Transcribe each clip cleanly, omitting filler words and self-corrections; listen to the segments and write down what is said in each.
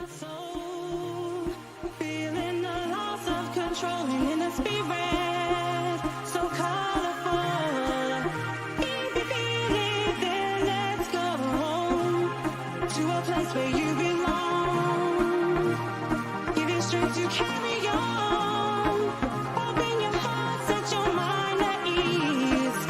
soul, feeling the loss of control in the spirit, so colorful. If you feel it, then let's go to a place where you belong. Give you strength to carry on. Open your heart, set your mind at ease.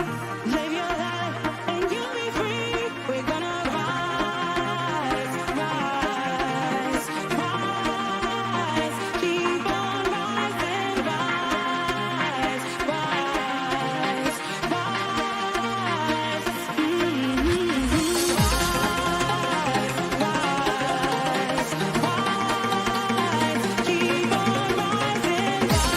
Live your life and you'll be free. We're gonna rise, rise, rise. Keep on rising, rise, rise, rise. Rise, rise. Keep on rising, rise,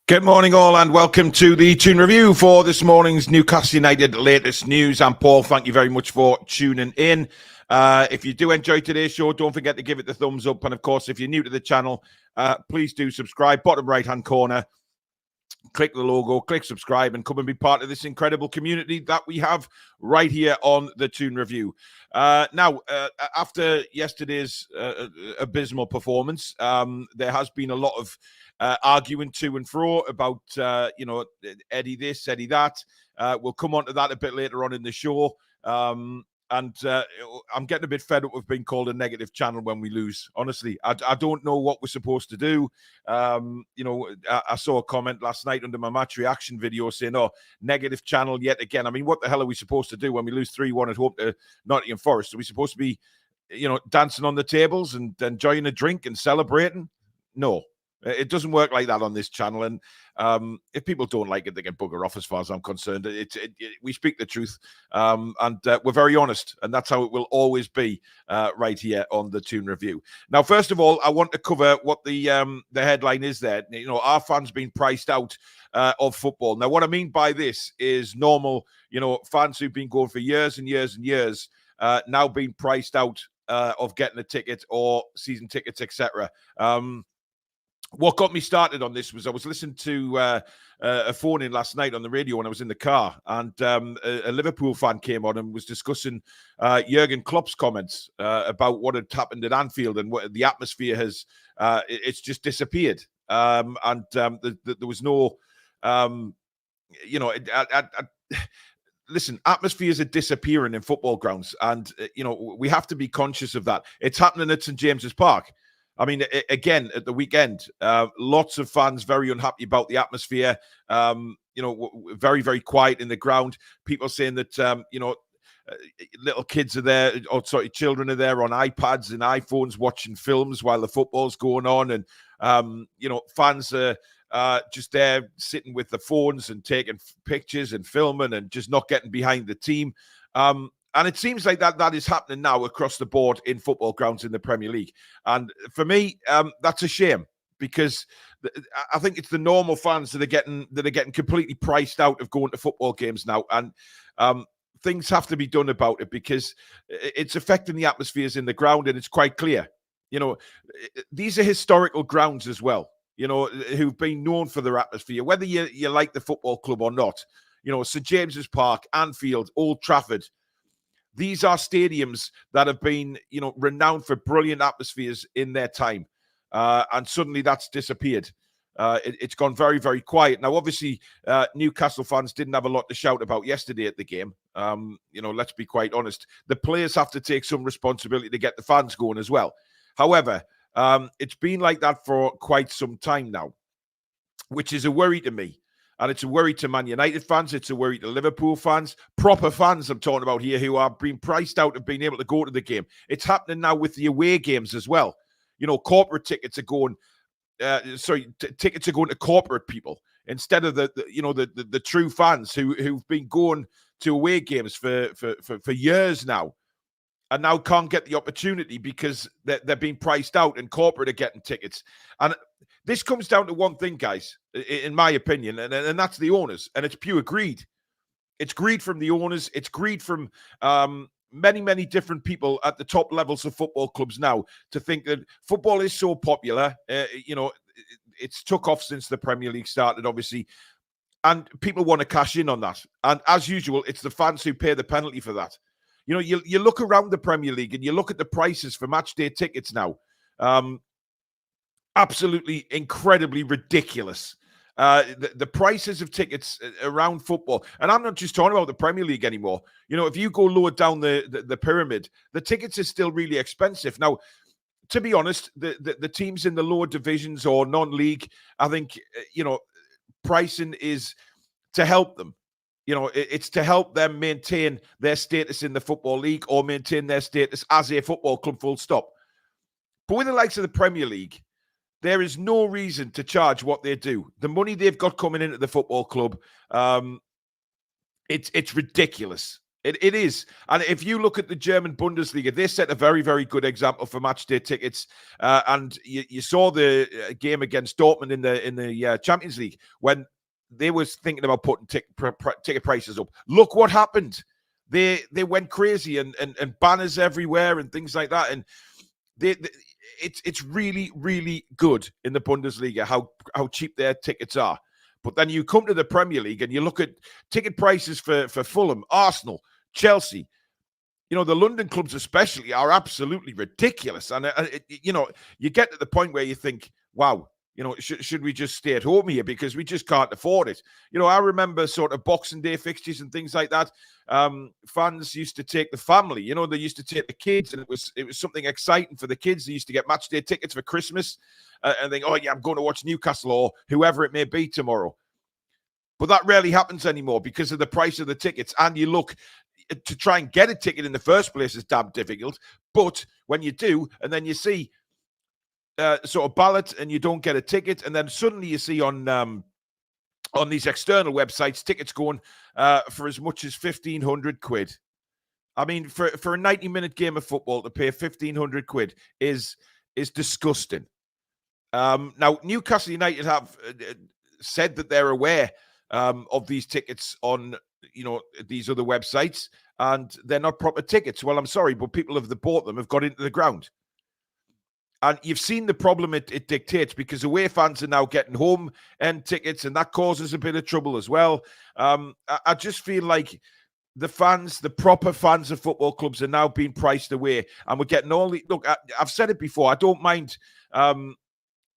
Good morning, all, and welcome to the Toon Review for this morning's Newcastle United latest news. I'm Paul. Thank you very much for tuning in. If you do enjoy today's show, don't forget to give it the thumbs up. And, of course, if you're new to the channel, please do subscribe. Bottom right-hand corner, click the logo, click subscribe, and come and be part of this incredible community that we have right here on the Toon Review. Now, after yesterday's abysmal performance, there has been a lot of arguing to and fro about, Eddie this, Eddie that. We'll come on to that a bit later on in the show. And I'm getting a bit fed up with being called a negative channel when we lose. Honestly, I don't know what we're supposed to do. I saw a comment last night under my match reaction video saying, "Oh, negative channel yet again." I mean, what the hell are we supposed to do when we lose 3-1 at home to Nottingham Forest? Are we supposed to be, dancing on the tables and enjoying a drink and celebrating? No. It doesn't work like that on this channel, and if people don't like it, they can bugger off as far as I'm concerned. We speak the truth, and we're very honest, and that's how it will always be right here on the Toon Review. Now, first of all, I want to cover what the headline is there. Our fans being priced out of football. Now, what I mean by this is normal, fans who've been going for years and years and years now being priced out of getting a ticket or season tickets, etc. What got me started on this was I was listening to a phone in last night on the radio when I was in the car, and a Liverpool fan came on and was discussing Jurgen Klopp's comments about what had happened at Anfield and what the atmosphere has. It's just disappeared, and there was no, listen, atmospheres are disappearing in football grounds, and we have to be conscious of that. It's happening at St James's Park. I mean, again, at the weekend, lots of fans very unhappy about the atmosphere, very, very quiet in the ground. People saying that, little kids are there, or sorry, children are there on iPads and iPhones watching films while the football's going on. And, fans are just there sitting with the phones and taking pictures and filming and just not getting behind the team. And it seems like that is happening now across the board in football grounds in the Premier League. And for me, that's a shame, because I think it's the normal fans that are getting completely priced out of going to football games now. And things have to be done about it, because it's affecting the atmospheres in the ground, and it's quite clear. These are historical grounds as well, who've been known for their atmosphere, whether you like the football club or not. St James's Park, Anfield, Old Trafford. These are stadiums that have been, renowned for brilliant atmospheres in their time. And suddenly that's disappeared. It's gone very, very quiet. Now, obviously, Newcastle fans didn't have a lot to shout about yesterday at the game. Let's be quite honest. The players have to take some responsibility to get the fans going as well. However, it's been like that for quite some time now, which is a worry to me. And it's a worry to Man United fans. It's a worry to Liverpool fans. Proper fans I'm talking about here, who are being priced out of being able to go to the game. It's happening now with the away games as well. corporate tickets are going. Tickets are going to corporate people instead of the true fans who've been going to away games for years now, and now can't get the opportunity because they're being priced out and corporate are getting tickets. And this comes down to one thing, guys, in my opinion, and that's the owners, and it's pure greed. It's greed from the owners. It's greed from many different people at the top levels of football clubs now to think that football is so popular. It's took off since the Premier League started, obviously, and people want to cash in on that. And as usual, it's the fans who pay the penalty for that. You look around the Premier League and you look at the prices for matchday tickets now. Absolutely incredibly ridiculous. The prices of tickets around football, and I'm not just talking about the Premier League anymore. If you go lower down the pyramid, the tickets are still really expensive. Now, to be honest, the teams in the lower divisions or non-league, I think, pricing is to help them. It's to help them maintain their status in the Football League or maintain their status as a football club, full stop. But with the likes of the Premier League, there is no reason to charge what they do. The money they've got coming into the football club, it's ridiculous. It is. And if you look at the German Bundesliga, they set a very, very good example for matchday tickets. And you saw the game against Dortmund in the Champions League when they was thinking about putting ticket prices up. Look what happened. They went crazy and banners everywhere and things like that. And it's really, really good in the Bundesliga how cheap their tickets are. But then you come to the Premier League and you look at ticket prices for Fulham, Arsenal, Chelsea. The London clubs especially are absolutely ridiculous. And, you get to the point where you think, wow, should we just stay at home here because we just can't afford it? I remember sort of Boxing Day fixtures and things like that. Fans used to take the family, they used to take the kids, and it was something exciting for the kids. They used to get match day tickets for Christmas and think, oh yeah, I'm going to watch Newcastle or whoever it may be tomorrow. But that rarely happens anymore because of the price of the tickets. And you look to try and get a ticket in the first place is damn difficult. But when you do, and then you see sort of ballot and you don't get a ticket, and then suddenly you see on these external websites tickets going for as much as 1,500 quid. I mean, for a 90-minute game of football to pay 1,500 quid is disgusting. Now, Newcastle United have said that they're aware of these tickets on these other websites, and they're not proper tickets. Well, I'm sorry, but people have bought them, have got into the ground. And you've seen the problem it dictates, because away fans are now getting home end tickets, and that causes a bit of trouble as well. I just feel like the proper fans of football clubs are now being priced away, and we're getting all the... Look, I've said it before, I don't mind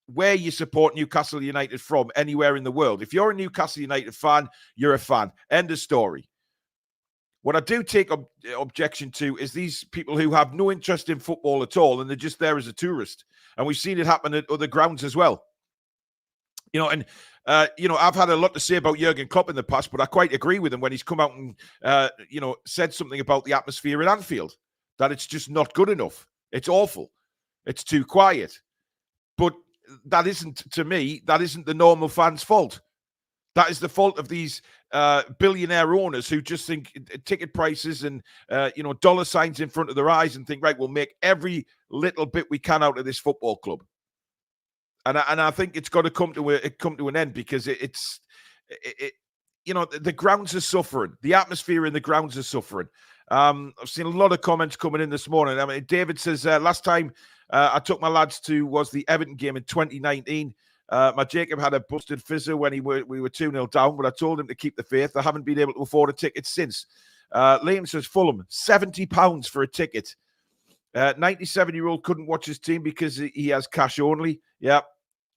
where you support Newcastle United from anywhere in the world. If you're a Newcastle United fan, you're a fan. End of story. What I do take objection to is these people who have no interest in football at all, and they're just there as a tourist. And we've seen it happen at other grounds as well. I've had a lot to say about Jurgen Klopp in the past, but I quite agree with him when he's come out and, said something about the atmosphere at Anfield, that it's just not good enough. It's awful. It's too quiet. But that isn't the normal fan's fault. That is the fault of these billionaire owners who just think ticket prices and, dollar signs in front of their eyes and think, right, we'll make every little bit we can out of this football club. And I think it's got to come to an end, because the grounds are suffering. The atmosphere in the grounds are suffering. I've seen a lot of comments coming in this morning. I mean, David says, last time I took my lads to was the Everton game in 2019. My Jacob had a busted fizzer when we were 2-0 down, but I told him to keep the faith. I haven't been able to afford a ticket since. Liam says, Fulham, £70 for a ticket. 97-year-old couldn't watch his team because he has cash only. Yeah,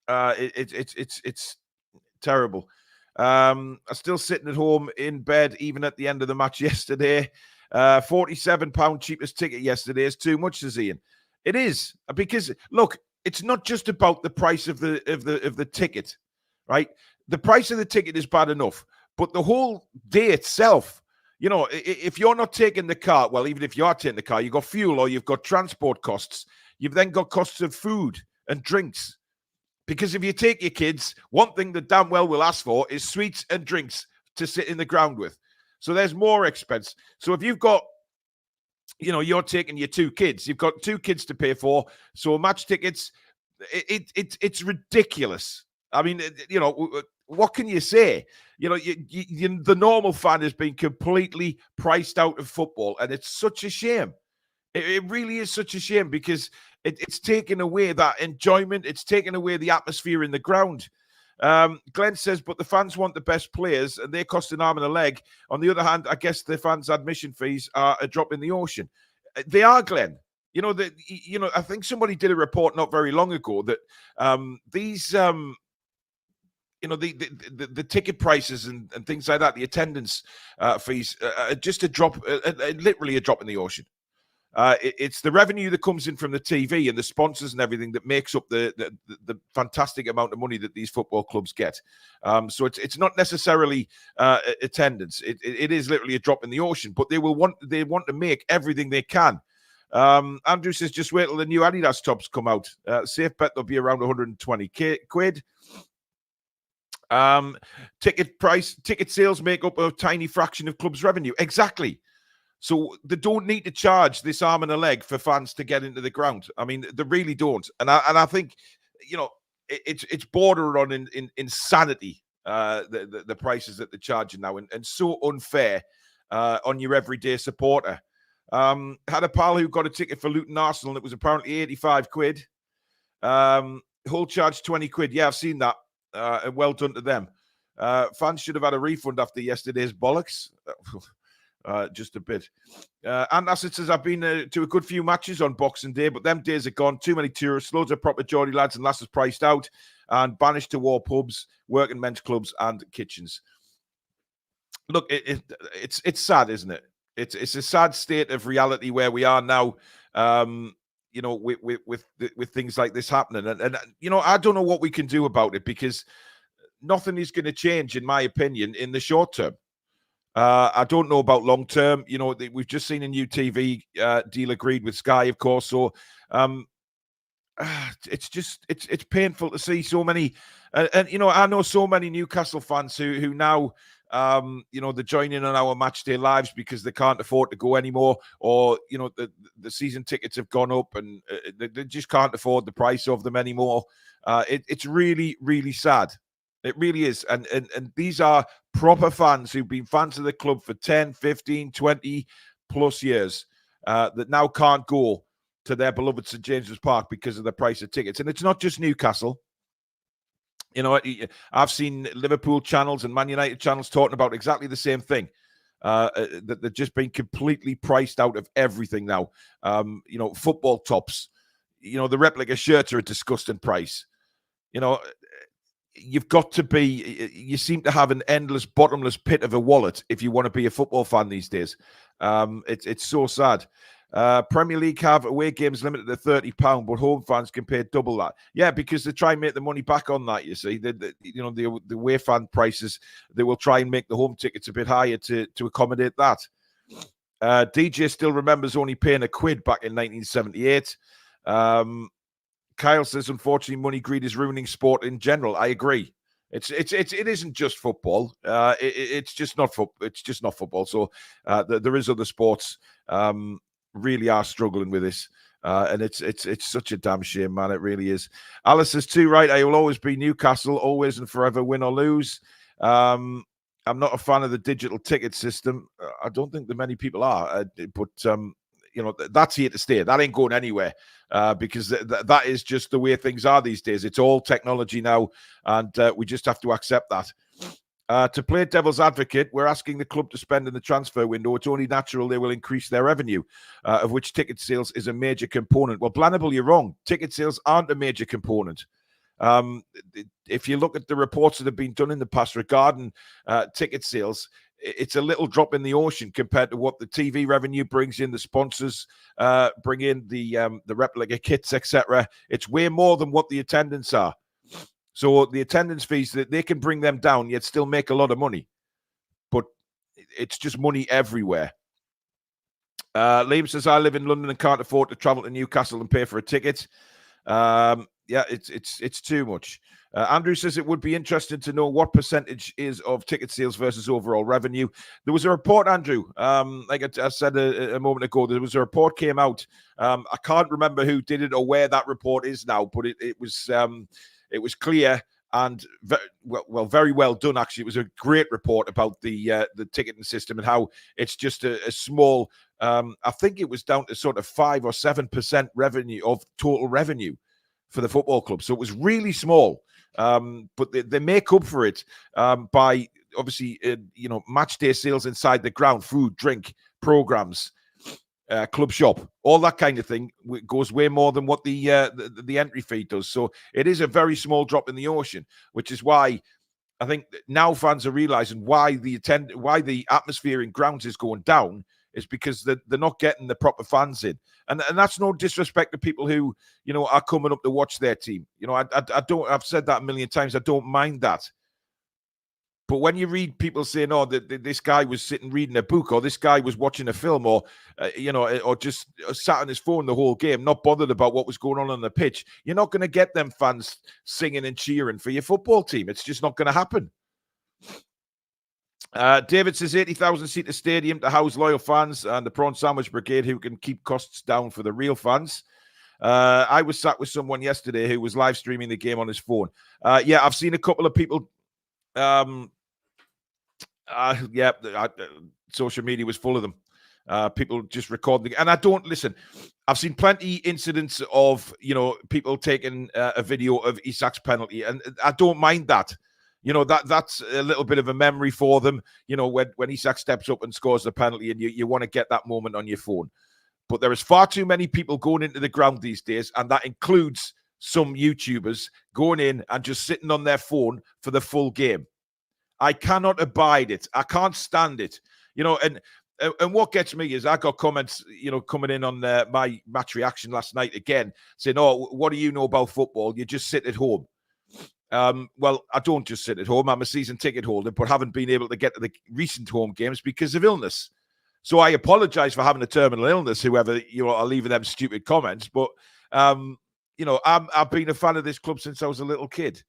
it's terrible. I'm still sitting at home in bed, even at the end of the match yesterday. £47 cheapest ticket yesterday is too much, says Ian. It is, because look, it's not just about the price of the ticket, right? The price of the ticket is bad enough, but the whole day itself, if you're not taking the car, well, even if you are taking the car, you've got fuel or you've got transport costs. You've then got costs of food and drinks. Because if you take your kids, one thing that damn well will ask for is sweets and drinks to sit in the ground with. So there's more expense. So if you've got, you're taking your 2 kids, you've got 2 kids to pay for. So match tickets, it's ridiculous. I mean, what can you say? The normal fan has been completely priced out of football, and it's such a shame. It really is such a shame because it's taken away that enjoyment. It's taken away the atmosphere in the ground. Glenn says, but the fans want the best players and they cost an arm and a leg. On the other hand, I guess the fans' admission fees are a drop in the ocean. They are, Glenn. I think somebody did a report not very long ago that these, the ticket prices and things like that, the attendance fees, are just a drop, literally a drop in the ocean. It's the revenue that comes in from the TV and the sponsors and everything that makes up the fantastic amount of money that these football clubs get. So it's not necessarily attendance. It is literally a drop in the ocean. But they want to make everything they can. Andrew says, just wait till the new Adidas tops come out. Safe bet they'll be around 120 quid. Ticket sales make up a tiny fraction of clubs' revenue. Exactly. So they don't need to charge this arm and a leg for fans to get into the ground. I mean, they really don't. And I think, it's bordering on insanity, the prices that they're charging now, and so unfair on your everyday supporter. Had a pal who got a ticket for Luton Arsenal, and it was apparently 85 quid. Hull charged 20 quid. Yeah, I've seen that. And well done to them. Fans should have had a refund after yesterday's bollocks. Just a bit. And as it says, I've been to a good few matches on Boxing Day, but them days are gone. Too many tourists, loads of proper Geordie lads and lasses priced out and banished to war pubs, working men's clubs and kitchens. Look, it's sad, isn't it? It's a sad state of reality where we are now. With things like this happening, and I don't know what we can do about it because nothing is going to change, in my opinion, in the short term. I don't know about long term. We've just seen a new TV deal agreed with Sky, of course. So it's painful to see so many. And I know so many Newcastle fans who now, they're joining on our matchday lives because they can't afford to go anymore, or the season tickets have gone up and they just can't afford the price of them anymore. It's really, really sad. It really is. And these are proper fans who've been fans of the club for 10, 15, 20 plus years that now can't go to their beloved St. James's Park because of the price of tickets. And it's not just Newcastle. I've seen Liverpool channels and Man United channels talking about exactly the same thing. That they've just been completely priced out of everything now. Football tops, the replica shirts are a disgusting price. You've got to be, you seem to have an endless, bottomless pit of a wallet if you want to be a football fan these days. It's so sad. Premier League have away games limited to £30, but home fans can pay double that. Yeah, because they try and make the money back on that, you see. The away fan prices, they will try and make the home tickets a bit higher to accommodate that. DJ still remembers only paying £1 back in 1978. Kyle says, unfortunately, money greed is ruining sport in general. I agree. It isn't just football. It's just not football. So there is other sports really are struggling with this, and it's such a damn shame, man. It really is. Alice says too right. I will always be Newcastle, always and forever, win or lose. I'm not a fan of the digital ticket system. I don't think that many people are, but that's here to stay. That ain't going anywhere because that is just the way things are these days. It's all technology now, and we just have to accept that. To play devil's advocate, we're asking the club to spend in the transfer window. It's only natural they will increase their revenue, of which ticket sales is a major component. Well, Blanable, you're wrong. Ticket sales aren't a major component. If you look at the reports that have been done in the past regarding ticket sales, it's a little drop in the ocean compared to what the TV revenue brings in, the sponsors bring in, the replica kits, etc. It's way more than what the attendance are. So the attendance fees, that they can bring them down, yet still make a lot of money. But it's just money everywhere. Liam says, I live in London and can't afford to travel to Newcastle and pay for a ticket. Yeah, it's too much. Andrew says it would be interesting to know what percentage is of ticket sales versus overall revenue. There was a report, Andrew, like I said a moment ago, there was a report came out. I can't remember who did it or where that report is now, but it was clear and very well done. Actually, it was a great report about the ticketing system and how it's just a small. I think it was down to sort of 5 or 7% revenue of total revenue for the football club. So it was really small, but they make up for it by obviously, match day sales inside the ground, food, drink, programs, club shop, all that kind of thing goes way more than what the entry fee does. So it is a very small drop in the ocean, which is why I think now fans are realizing why the atmosphere in grounds is going down is because they're not getting the proper fans in. And that's no disrespect to people who, are coming up to watch their team. I've said that a million times. I don't mind that. But when you read people saying, "Oh, this guy was sitting reading a book," or "This guy was watching a film," or or just sat on his phone the whole game, not bothered about what was going on the pitch, you're not going to get them fans singing and cheering for your football team. It's just not going to happen. David says 80,000-seater stadium to house loyal fans and the prawn sandwich brigade who can keep costs down for the real fans. I was sat with someone yesterday who was live streaming the game on his phone. Yeah, I've seen a couple of people. Social media was full of them. People just recording, and I don't listen. I've seen plenty incidents of people taking a video of Isak's penalty, and I don't mind that. That's a little bit of a memory for them. When Isak steps up and scores the penalty, and you want to get that moment on your phone. But there is far too many people going into the ground these days, and that includes some YouTubers going in and just sitting on their phone for the full game. I cannot abide it. I can't stand it. And what gets me is I got comments, coming in on my match reaction last night again, saying, "Oh, what do you know about football? You just sit at home." Well, I don't just sit at home. I'm a season ticket holder, but haven't been able to get to the recent home games because of illness. So I apologize for having a terminal illness, whoever are leaving them stupid comments. But I've been a fan of this club since I was a little kid.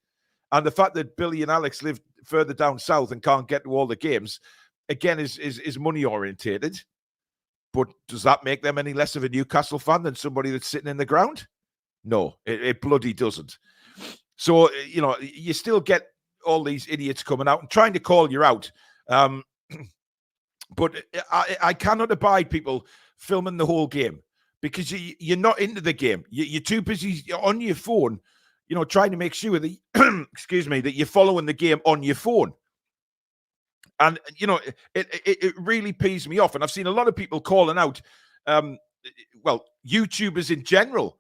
And the fact that Billy and Alex live further down south and can't get to all the games, again, is money orientated. But does that make them any less of a Newcastle fan than somebody that's sitting in the ground? No, it bloody doesn't. So, you still get all these idiots coming out and trying to call you out. But I cannot abide people filming the whole game because you're not into the game. You're too busy on your phone, trying to make sure that, that you're following the game on your phone. And, it really pees me off. And I've seen a lot of people calling out, YouTubers in general.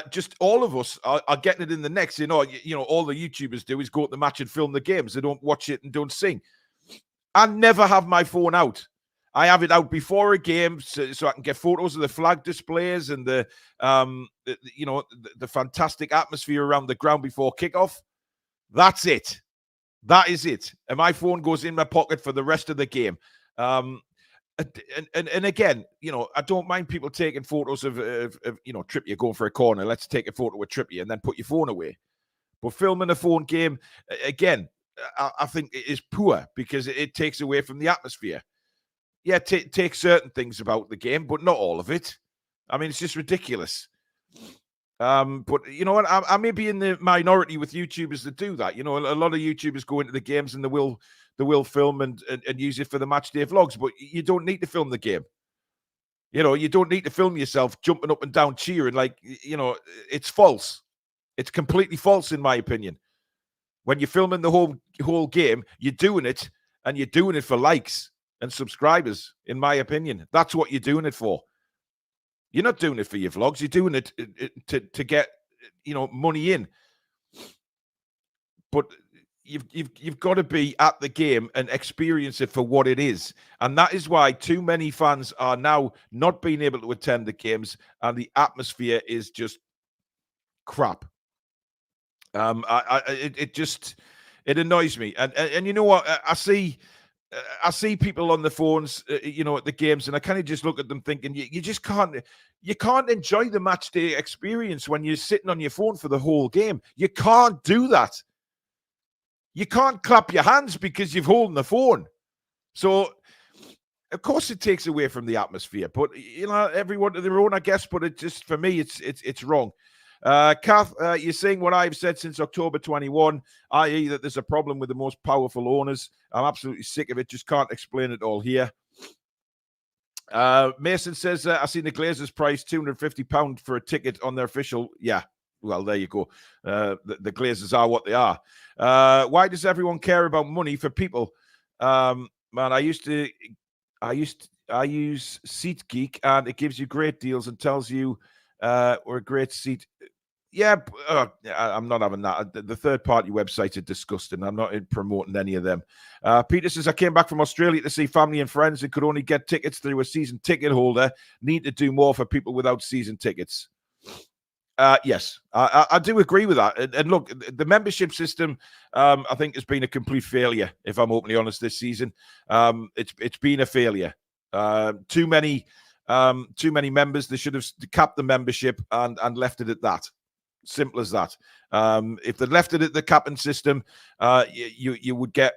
Just all of us are getting it in the neck, saying, all the YouTubers do is go to the match and film the games. They don't watch it and don't sing. I never have my phone out. I have it out before a game so I can get photos of the flag displays and the fantastic atmosphere around the ground before kickoff. That's it. That is it. And my phone goes in my pocket for the rest of the game. And again, I don't mind people taking photos of Trippier going for a corner. Let's take a photo with Trippier and then put your phone away. But filming a phone game, again, I think it is poor because it takes away from the atmosphere. Yeah, take certain things about the game, but not all of it. I mean, it's just ridiculous. But you know what? I may be in the minority with YouTubers that do that. A lot of YouTubers go into the games and they will film and use it for the match day vlogs, but you don't need to film the game. You don't need to film yourself jumping up and down cheering it's false. It's completely false in my opinion. When you're filming the whole game, you're doing it for likes and subscribers, in my opinion. That's what you're doing it for. You're not doing it for your vlogs. You're doing it to get, money in. But you've got to be at the game and experience it for what it is. And that is why too many fans are now not being able to attend the games, and the atmosphere is just crap. It annoys me. And you know what? I see I see people on the phones, at the games, and I kind of just look at them thinking, you just can't, you can't enjoy the match day experience when you're sitting on your phone for the whole game. You can't do that. You can't clap your hands because you've holding the phone. So, of course, it takes away from the atmosphere. But everyone to their own, I guess. But it just, for me, it's wrong. Kath, you're saying what I've said since October 21, i.e. that there's a problem with the most powerful owners. I'm absolutely sick of it. Just can't explain it all here. Mason says, I seen the Glazers price £250 for a ticket on their official. Yeah, well, there you go. The Glazers are what they are. Why does everyone care about money for people? Man, I use SeatGeek, and it gives you great deals and tells you or a great seat. Yeah, I'm not having that. The third-party websites are disgusting. I'm not promoting any of them. Peter says, I came back from Australia to see family and friends and could only get tickets through a season ticket holder. Need to do more for people without season tickets. Yes, I do agree with that. And look, the membership system, I think, has been a complete failure, if I'm openly honest, this season. It's been a failure. Too many members. They should have capped the membership and left it at that. Simple as that. If they left it at the capping system, you would get,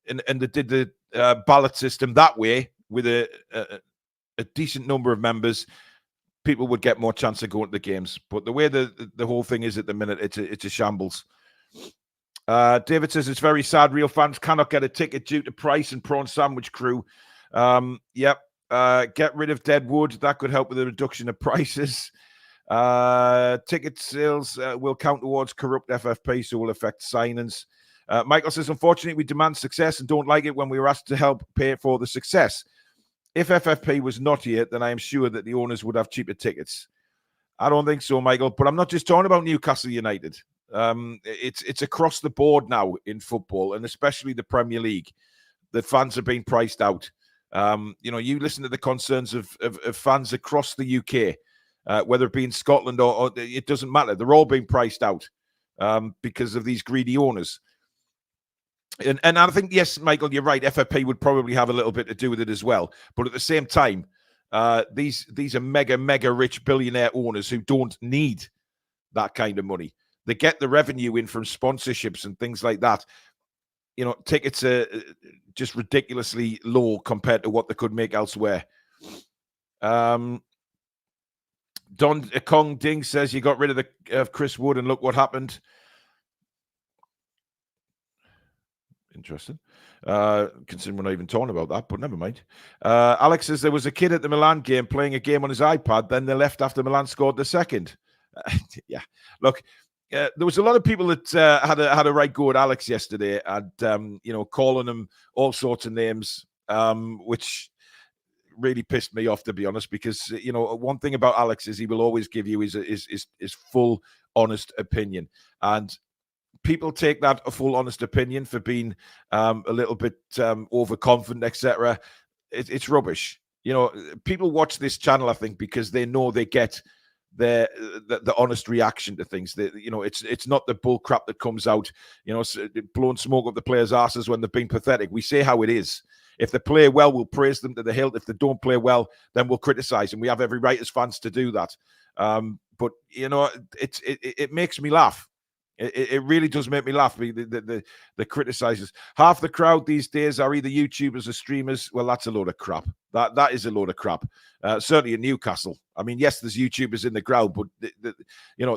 and they did the ballot system that way with a decent number of members, people would get more chance of going to the games. But the way the whole thing is at the minute, it's a shambles. David says it's very sad. Real fans cannot get a ticket due to price and prawn sandwich crew. Yep. Get rid of Deadwood. That could help with the reduction of prices. Ticket sales will count towards corrupt FFP, so will affect signings. Michael says, unfortunately, we demand success and don't like it when we were asked to help pay for the success. If FFP was not here, then I am sure that the owners would have cheaper tickets. I don't think so, Michael, but I'm not just talking about Newcastle United. It's across the board now in football, and especially the Premier League, that fans are being priced out. You listen to the concerns of fans across the UK, whether it be in Scotland or it doesn't matter. They're all being priced out because of these greedy owners. And I think, yes, Michael, you're right. FFP would probably have a little bit to do with it as well. But at the same time, these are mega rich billionaire owners who don't need that kind of money. They get the revenue in from sponsorships and things like that. Tickets are just ridiculously low compared to what they could make elsewhere. Don Kong Ding says you got rid of Chris Wood and look what happened. Interesting. Considering we're not even talking about that, but never mind. Alex says there was a kid at the Milan game playing a game on his iPad, then they left after Milan scored the second. Yeah. Look, there was a lot of people that had a right go at Alex yesterday and, calling him all sorts of names, which really pissed me off, to be honest, because, one thing about Alex is he will always give you his full, honest opinion. And people take that a full, honest opinion for being a little bit overconfident, etc. It's rubbish. People watch this channel, I think, because they know they get the honest reaction to things. It's not the bull crap that comes out, blowing smoke up the players' asses when they've been pathetic. We say how it is. If they play well, we'll praise them to the hilt. If they don't play well, then we'll criticize them. We have every right as fans to do that. But it makes me laugh. It really does make me laugh. The criticizers. Half the crowd these days are either YouTubers or streamers. Well, that's a load of crap. That is a load of crap. Certainly in Newcastle. I mean, yes, there's YouTubers in the crowd, but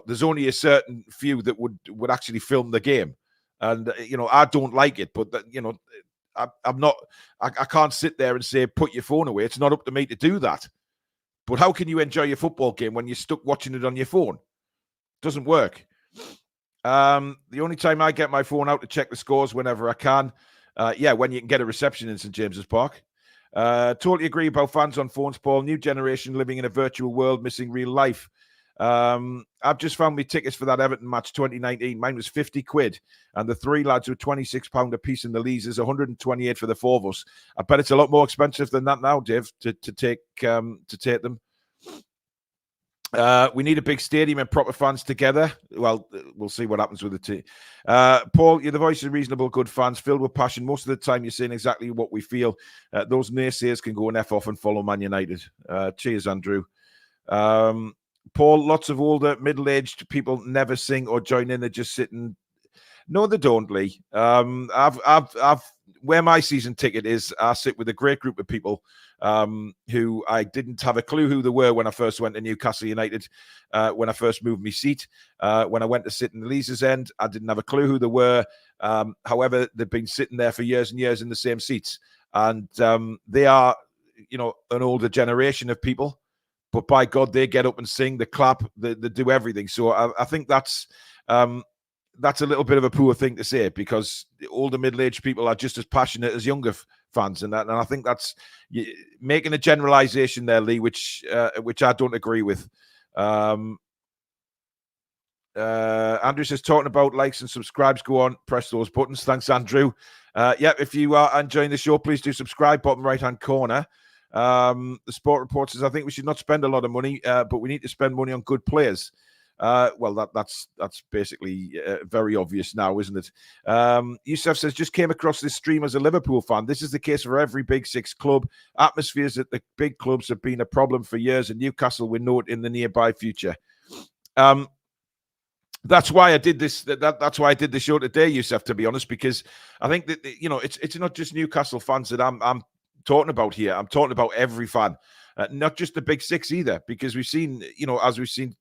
there's only a certain few that would actually film the game. And I don't like it, but I'm not. I can't sit there and say put your phone away. It's not up to me to do that. But how can you enjoy your football game when you're stuck watching it on your phone? Doesn't work. The only time I get my phone out to check the scores whenever I can. When you can get a reception in St. James's Park. Totally agree about fans on phones, Paul. New generation living in a virtual world, missing real life. I've just found me tickets for that Everton match 2019. Mine was 50 quid, and the three lads were £26 a piece, and the Lees is 128 for the four of us. I bet it's a lot more expensive than that now, Dave, to take them. We need a big stadium and proper fans together. Well, we'll see what happens with the team. Paul, you're the voice of reasonable, good fans filled with passion. Most of the time, you're saying exactly what we feel. Those naysayers can go and F off and follow Man United. Cheers, Andrew. Paul, lots of older, middle-aged people never sing or join in. They're just sitting. No, they don't, Lee. I've where my season ticket is, I sit with a great group of people who I didn't have a clue who they were when I first went to Newcastle United, when I first moved my seat. When I went to sit in the Leazes End, I didn't have a clue who they were. However, they've been sitting there for years and years in the same seats. And they are, an older generation of people. But by God, they get up and sing, they clap, they do everything. So I think that's a little bit of a poor thing to say, because older middle-aged people are just as passionate as younger fans, and I think that's making a generalization there, Lee, which I don't agree with. Andrew says, talking about likes and subscribes, go on, press those buttons. Thanks, Andrew. If you are enjoying the show, please do subscribe, bottom right-hand corner. The Sport Report says, I think we should not spend a lot of money, but we need to spend money on good players. That's basically very obvious now, isn't it? Yusuf says, just came across this stream as a Liverpool fan. This is the case for every Big Six club. Atmospheres at the big clubs have been a problem for years, and Newcastle will know it in the nearby future. That's why I did this. That's why I did the show today, Yusuf, to be honest, because I think that it's not just Newcastle fans that I'm talking about here. I'm talking about every fan, not just the Big Six either, because we've seen, as we've seen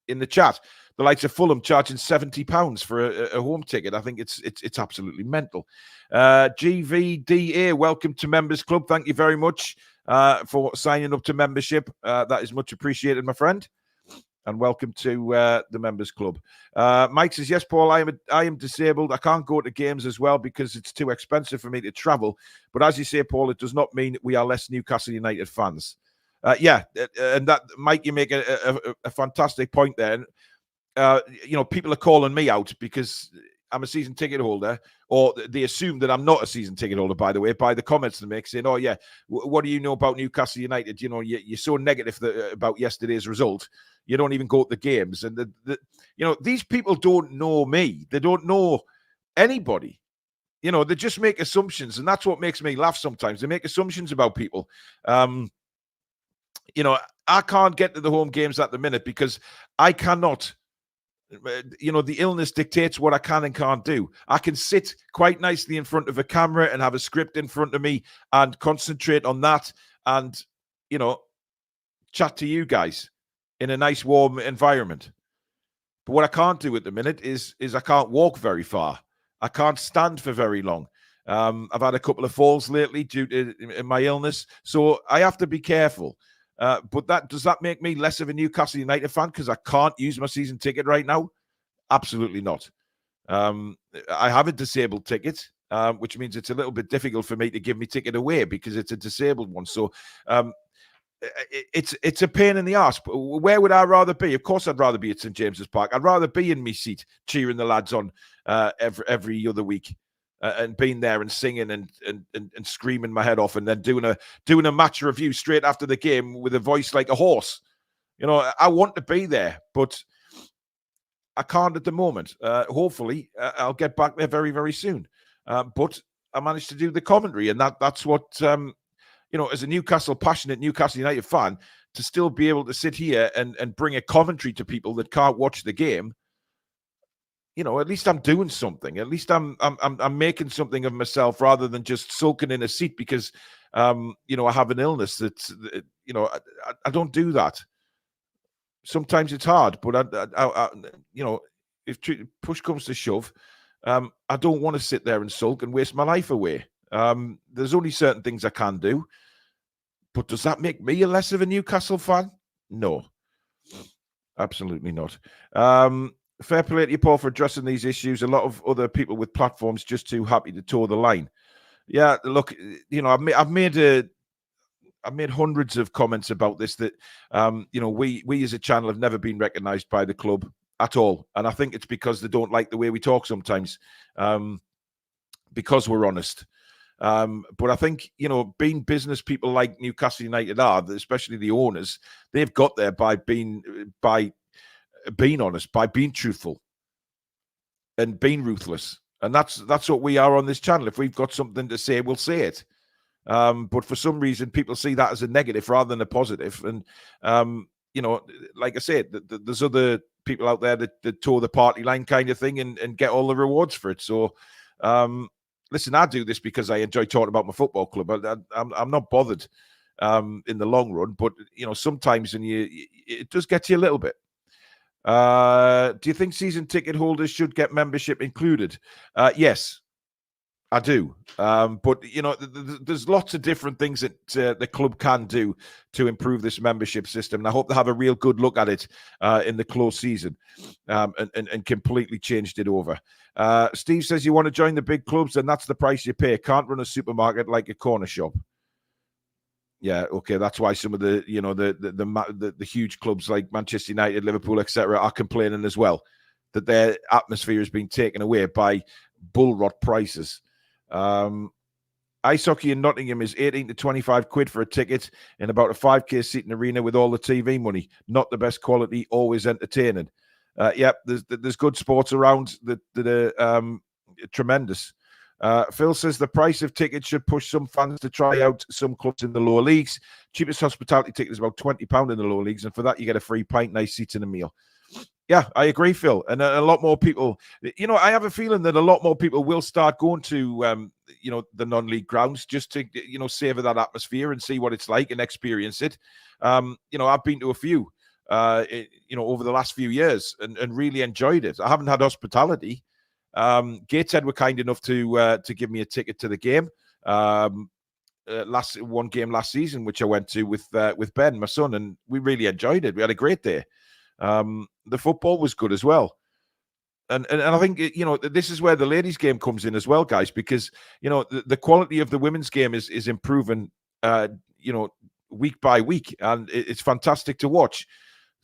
in the chat, the likes of Fulham charging £70 for a home ticket. I think it's absolutely mental. GVDA, welcome to Members Club. Thank you very much for signing up to membership. That is much appreciated, my friend. And welcome to the Members Club. Mike says, yes, Paul, I am disabled. I can't go to games as well because it's too expensive for me to travel. But as you say, Paul, it does not mean we are less Newcastle United fans. And that, Mike, you make a fantastic point there. People are calling me out because I'm a season ticket holder, or they assume that I'm not a season ticket holder, by the way, by the comments they make, saying, oh, yeah, what do you know about Newcastle United? You're so negative about yesterday's result. You don't even go to the games. And, these people don't know me. They don't know anybody. They just make assumptions, and that's what makes me laugh sometimes. They make assumptions about people. I can't get to the home games at the minute because I cannot. The illness dictates what I can and can't do. I can sit quite nicely in front of a camera and have a script in front of me and concentrate on that and, chat to you guys in a nice, warm environment. But what I can't do at the minute is I can't walk very far. I can't stand for very long. I've had a couple of falls lately due to my illness, so I have to be careful. But does that make me less of a Newcastle United fan because I can't use my season ticket right now? Absolutely not. I have a disabled ticket, which means it's a little bit difficult for me to give my ticket away because it's a disabled one. So it's a pain in the arse. But where would I rather be? Of course, I'd rather be at St James's Park. I'd rather be in my seat cheering the lads on every other week. And being there and singing and screaming my head off, and then doing a match review straight after the game with a voice like a horse. I want to be there, but I can't at the moment. Hopefully, I'll get back there very, very soon. But I managed to do the commentary, and that's what as a passionate Newcastle United fan, to still be able to sit here and bring a commentary to people that can't watch the game. At least I'm doing something. At least I'm making something of myself rather than just sulking in a seat because, I have an illness that's, I don't do that. Sometimes it's hard, but if push comes to shove, I don't want to sit there and sulk and waste my life away. There's only certain things I can do, but does that make me a less of a Newcastle fan? No, absolutely not. Fair play to you, Paul, for addressing these issues. A lot of other people with platforms just too happy to toe the line. Yeah, look, I've made hundreds of comments about this that, we as a channel have never been recognised by the club at all, and I think it's because they don't like the way we talk sometimes, because we're honest. But I think, being business people like Newcastle United are, especially the owners, they've got there by being honest, by being truthful, and being ruthless. And that's what we are on this channel. If we've got something to say, we'll say it. But for some reason, people see that as a negative rather than a positive. And, like I said, there's other people out there that toe the party line kind of thing and get all the rewards for it. So, listen, I do this because I enjoy talking about my football club. I'm not bothered in the long run. But, sometimes it does get you a little bit. Do you think season ticket holders should get membership included? Yes, I do. But, there's lots of different things that the club can do to improve this membership system. And I hope they have a real good look at it in the close season and completely changed it over. Steve says you want to join the big clubs, and that's the price you pay. Can't run a supermarket like a corner shop. Yeah, okay, that's why some of the the huge clubs like Manchester United, Liverpool, etc., are complaining as well, that their atmosphere has been taken away by bull rot prices. Ice hockey in Nottingham is 18 to 25 quid for a ticket in about a 5k seating arena with all the TV money. Not the best quality, always entertaining. There's good sports around that are tremendous. Phil says the price of tickets should push some fans to try out some clubs in the lower leagues. Cheapest hospitality ticket is about £20 in the lower leagues, and for that you get a free pint, nice seats, and a meal. Yeah, I agree, Phil. And a lot more people, I have a feeling that a lot more people will start going to, the non-league grounds just to, savor that atmosphere and see what it's like and experience it. I've been to a few, over the last few years and really enjoyed it. I haven't had hospitality. Gateshead were kind enough to give me a ticket to the game. One game last season, which I went to with Ben, my son, and we really enjoyed it. We had a great day. The football was good as well. And I think, this is where the ladies' game comes in as well, guys, because, the quality of the women's game is improving, week by week. And it's fantastic to watch.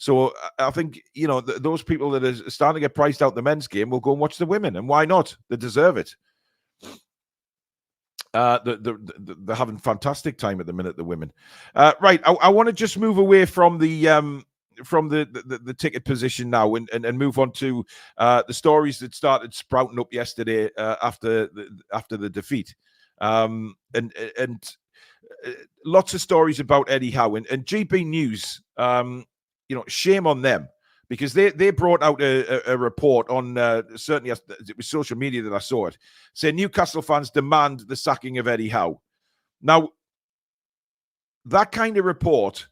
So I think, those people that are starting to get priced out the men's game will go and watch the women. And why not? They deserve it. They're having fantastic time at the minute, the women. Right. I want to just move away from the ticket position now and move on to the stories that started sprouting up yesterday after the defeat, and lots of stories about Eddie Howe and GB News. Shame on them, because they brought out a report on certainly it was social media that I saw it, saying Newcastle fans demand the sacking of Eddie Howe. Now, that kind of report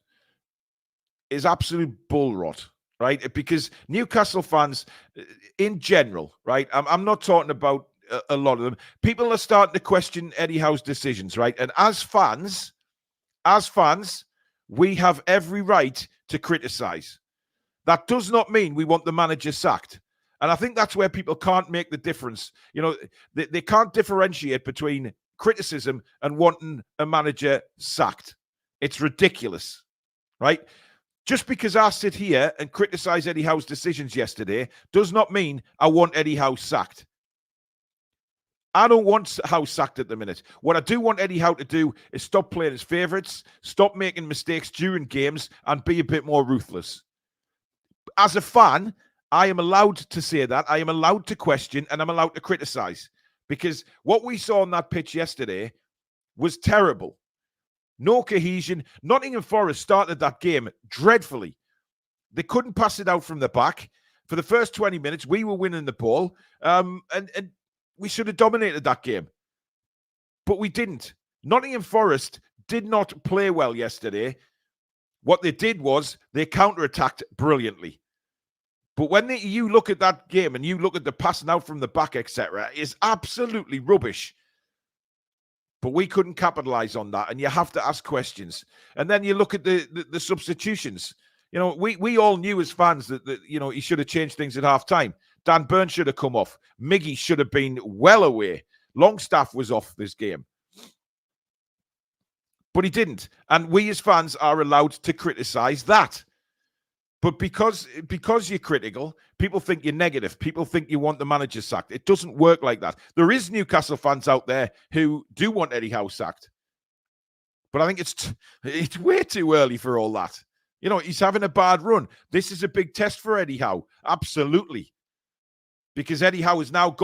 is absolute bull rot, right? Because Newcastle fans in general, right? I'm not talking about a lot of them. People are starting to question Eddie Howe's decisions, right? And as fans, we have every right to criticize. That does not mean we want the manager sacked. And I think that's where people can't make the difference. They can't differentiate between criticism and wanting a manager sacked. It's ridiculous, right? Just because I sit here and criticize Eddie Howe's decisions yesterday does not mean I want Eddie Howe sacked. I don't want Howe sacked at the minute. What I do want Eddie Howe to do is stop playing his favourites, stop making mistakes during games, and be a bit more ruthless. As a fan, I am allowed to say that. I am allowed to question, and I'm allowed to criticise. Because what we saw on that pitch yesterday was terrible. No cohesion. Nottingham Forest started that game dreadfully. They couldn't pass it out from the back. For the first 20 minutes, we were winning the ball. And we should have dominated that game. But we didn't. Nottingham Forest did not play well yesterday. What they did was they counter-attacked brilliantly. But when you look at that game and you look at the passing out from the back, etc., it's absolutely rubbish. But we couldn't capitalize on that, and you have to ask questions. And then you look at the substitutions. We all knew as fans that he should have changed things at half-time. Dan Burn should have come off. Miggy should have been well away. Longstaff was off this game. But he didn't. And we as fans are allowed to criticise that. But because you're critical, people think you're negative. People think you want the manager sacked. It doesn't work like that. There is Newcastle fans out there who do want Eddie Howe sacked. But I think it's way too early for all that. You know, he's having a bad run. This is a big test for Eddie Howe. Absolutely. Because Eddie Howe has now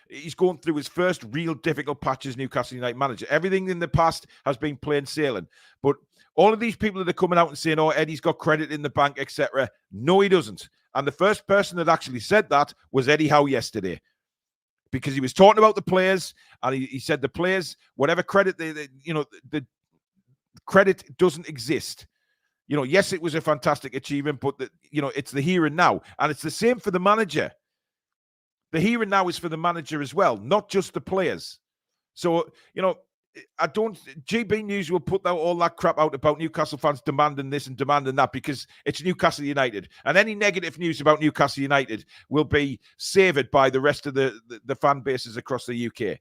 he's going through his first real difficult patch as Newcastle United manager. Everything in the past has been plain sailing. But all of these people that are coming out and saying, oh, Eddie's got credit in the bank, etc. No, he doesn't. And the first person that actually said that was Eddie Howe yesterday. Because he was talking about the players, and he said the players, whatever credit, the credit doesn't exist. You know, yes, it was a fantastic achievement, but it's the here and now. And it's the same for the manager. The here and now is for the manager as well, not just the players. So, GB News will put all that crap out about Newcastle fans demanding this and demanding that because it's Newcastle United. And any negative news about Newcastle United will be savoured by the rest of the fan bases across the UK.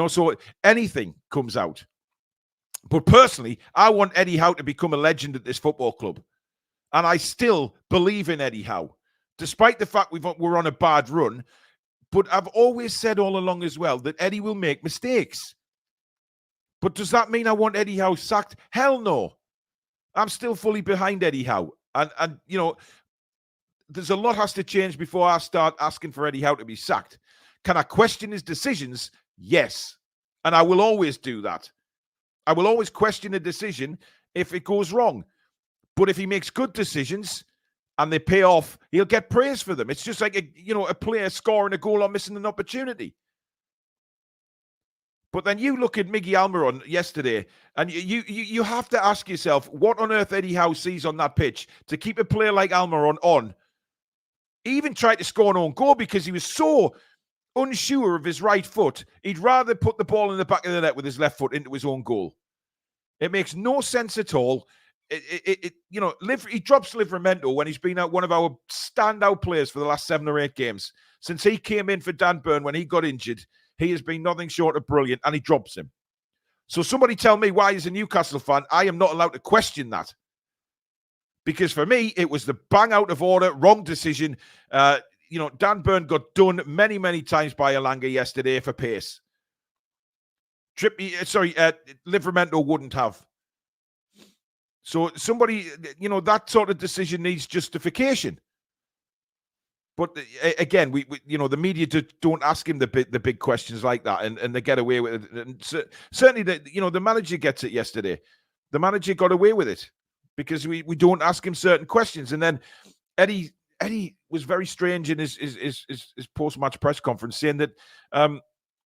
So anything comes out. But personally, I want Eddie Howe to become a legend at this football club. And I still believe in Eddie Howe. Despite the fact we're on a bad run, but I've always said all along as well that Eddie will make mistakes. But does that mean I want Eddie Howe sacked? Hell no. I'm still fully behind Eddie Howe. And there's a lot has to change before I start asking for Eddie Howe to be sacked. Can I question his decisions? Yes. And I will always do that. I will always question a decision if it goes wrong. But if he makes good decisions and they pay off, he'll get praise for them. It's just like a player scoring a goal or missing an opportunity. But then you look at Miggy Almiron yesterday, and you have to ask yourself, what on earth Eddie Howe sees on that pitch to keep a player like Almiron on? He even tried to score an own goal because he was so unsure of his right foot. He'd rather put the ball in the back of the net with his left foot into his own goal. It makes no sense at all. He drops Livramento when he's been one of our standout players for the last 7 or 8 games. Since he came in for Dan Burn when he got injured, he has been nothing short of brilliant, and he drops him. So somebody tell me why, as a Newcastle fan, I am not allowed to question that. Because for me, it was the bang out of order, wrong decision. Dan Burn got done many, many times by Elanga yesterday for pace. Livramento wouldn't have. So somebody, that sort of decision needs justification. But again, we the media don't ask him the big questions like that, and they get away with it. And certainly, the manager gets it yesterday. The manager got away with it because we don't ask him certain questions. And then Eddie was very strange in his post-match press conference, saying that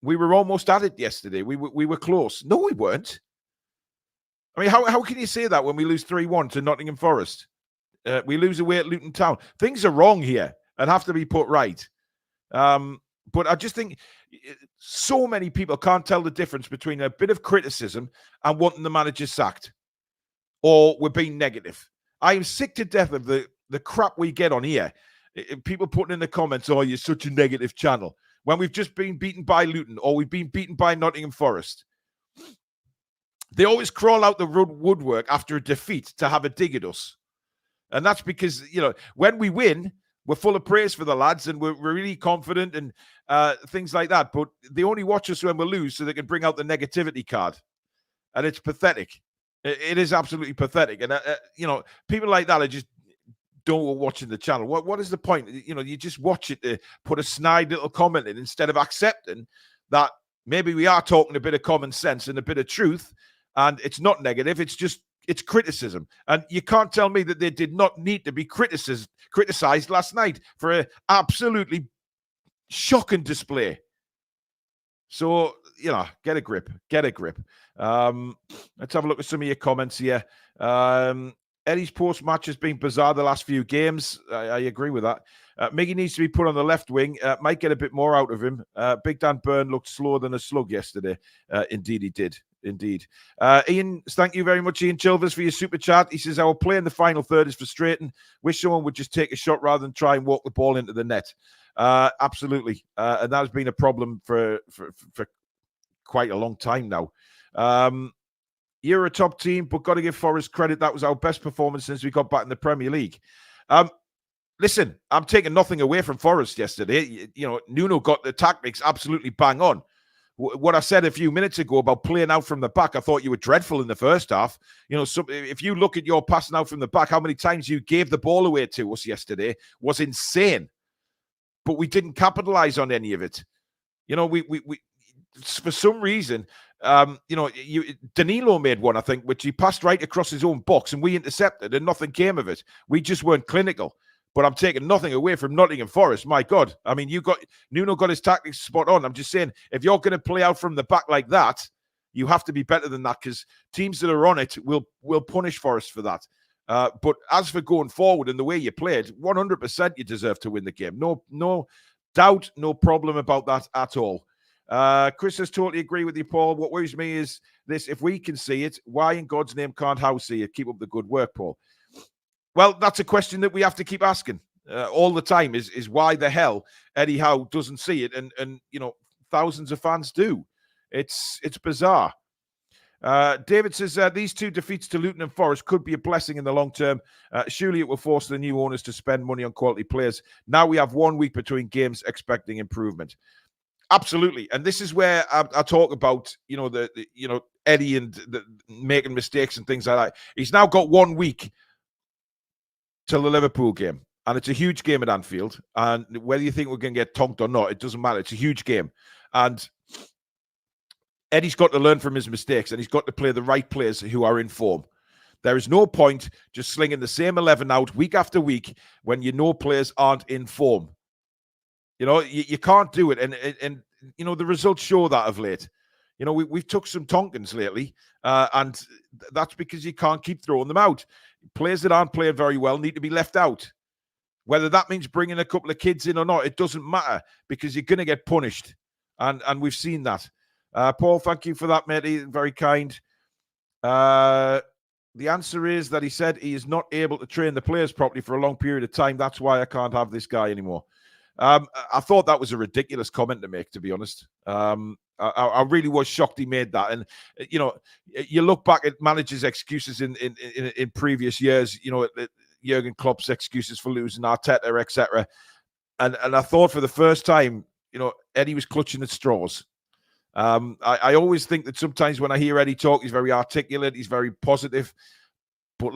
we were almost at it yesterday. We were close. No, we weren't. I mean, how can you say that when we lose 3-1 to Nottingham Forest? We lose away at Luton Town. Things are wrong here and have to be put right. But I just think so many people can't tell the difference between a bit of criticism and wanting the manager sacked, or we're being negative. I am sick to death of the crap we get on here. People putting in the comments, oh, you're such a negative channel, when we've just been beaten by Luton or we've been beaten by Nottingham Forest. They always crawl out the woodwork after a defeat to have a dig at us. And that's because, when we win, we're full of praise for the lads and we're really confident and things like that. But they only watch us when we lose so they can bring out the negativity card. And it's pathetic. It is absolutely pathetic. And, people like that are just don't watching the channel. What is the point? You just watch it to put a snide little comment in instead of accepting that maybe we are talking a bit of common sense and a bit of truth. And it's not negative. It's criticism. And you can't tell me that they did not need to be criticized last night for an absolutely shocking display. So, get a grip. Get a grip. Let's have a look at some of your comments here. Eddie's post-match has been bizarre the last few games. I agree with that. Miggy needs to be put on the left wing. Might get a bit more out of him. Big Dan Burn looked slower than a slug yesterday. Indeed, he did. Indeed. Ian, thank you very much, Ian Chilvers, for your super chat. He says, our play in the final third is frustrating. Wish someone would just take a shot rather than try and walk the ball into the net. Absolutely. And that has been a problem for quite a long time now. you're a top team, but got to give Forest credit. That was our best performance since we got back in the Premier League. Listen, I'm taking nothing away from Forest yesterday. Nuno got the tactics absolutely bang on. What I said a few minutes ago about playing out from the back, I thought you were dreadful in the first half. If you look at your passing out from the back, how many times you gave the ball away to us yesterday was insane. But we didn't capitalize on any of it. We for some reason, Danilo made one, I think, which he passed right across his own box, and we intercepted, and nothing came of it. We just weren't clinical. But I'm taking nothing away from Nottingham Forest. My God. I mean, Nuno got his tactics spot on. I'm just saying, if you're going to play out from the back like that, you have to be better than that, because teams that are on it will punish Forest for that. But as for going forward and the way you played, 100% you deserve to win the game. No doubt, no problem about that at all. Chris says, totally agree with you, Paul. What worries me is this: if we can see it, why in God's name can't Howe see it? Keep up the good work, Paul. Well, that's a question that we have to keep asking all the time, is why the hell Eddie Howe doesn't see it, and thousands of fans do. It's bizarre. David says, these two defeats to Luton and Forest could be a blessing in the long term. Surely it will force the new owners to spend money on quality players. Now we have 1 week between games expecting improvement. Absolutely. And this is where I talk about, Eddie and making mistakes and things like that. He's now got 1 week till the Liverpool game, and it's a huge game at Anfield, and whether you think we're going to get tonked or not, it doesn't matter. It's a huge game, and Eddie's got to learn from his mistakes, and he's got to play the right players who are in form. There is no point just slinging the same 11 out week after week when players aren't in form. You can't do it, and the results show that of late. We've took some tonkins lately, and that's because you can't keep throwing them out. Players that aren't playing very well need to be left out. Whether that means bringing a couple of kids in or not, it doesn't matter, because you're going to get punished. And we've seen that. Paul, thank you for that, mate. Very kind. The answer is that he said he is not able to train the players properly for a long period of time. That's why I can't have this guy anymore. I thought that was a ridiculous comment to make, to be honest. I really was shocked he made that. And, you look back at managers' excuses in previous years, Jurgen Klopp's excuses for losing, Arteta, etc. And I thought for the first time, Eddie was clutching at straws. I always think that sometimes when I hear Eddie talk, he's very articulate, he's very positive. But